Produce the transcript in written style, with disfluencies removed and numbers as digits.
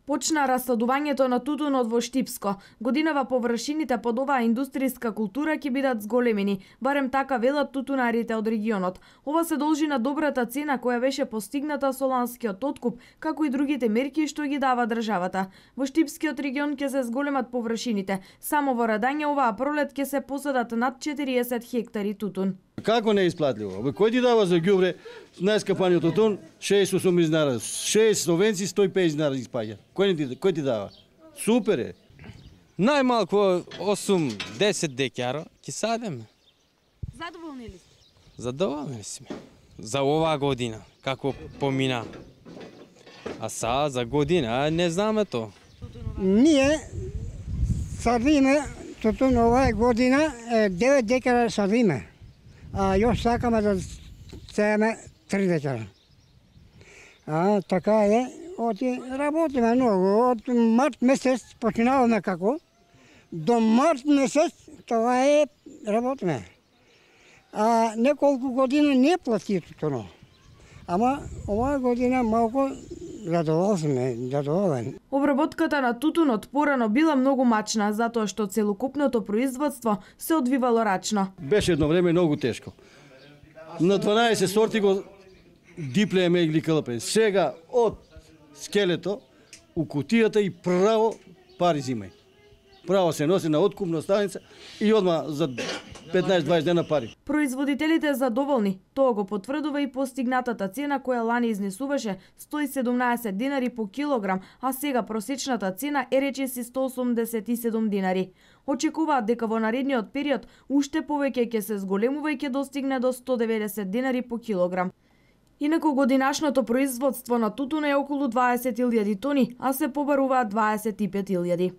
Почна расадувањето на тутунот во Штипско. Годинава површините под оваа индустријска култура ќе бидат зголемени, барем така велат тутунарите од регионот. Ова се должи на добрата цена која беше постигната со ланскиот откуп, како и другите мерки што ги дава државата. Во Штипскиот регион ќе се зголемат површините. Само во Радање оваа пролет ќе се посадат над 40 хектари тутун. Како не е исплатливо? Кој ти дава за ѓубре најскапаниот тутун 68 динара, 6 словенци 150 динара испаѓа. Кој ти дава? Супер е. Најмалку 8-10 декара ќе садеме. Задоволни ли сте? Задоволни сме. За оваа година, како помина. А са за година не знаме то. Ние садиме тутун оваа година 9 декара садиме. А још сакаме да сееме 3 декара. Така е, работиме многу. Од март месец починаваме како. До март месец тоа е работиме. Неколку години не плати тутуно. Ама оваа година малку задоволен. Обработката на тутунот порано била многу мачна, затоа што целокупното производство се одвивало рачно. Беше едно време многу тешко. На 12 сорти го диплееме или кълпе. Сега од скелето у кутијата и право пари зимај. Право се носи на откупна станица и одма за 15-20 дена пари. Производителите задоволни. Тоа го потврдува и постигнатата цена која лани изнесуваше 117 динари по килограм, а сега просечната цена е речиси 187 динари. Очекуваат дека во наредниот период уште повеќе ќе се зголемува и ќе достигне до 190 динари по килограм. Инаку годинашното производство на тутун е околу 20.000 тони, а се побаруваат 25.000.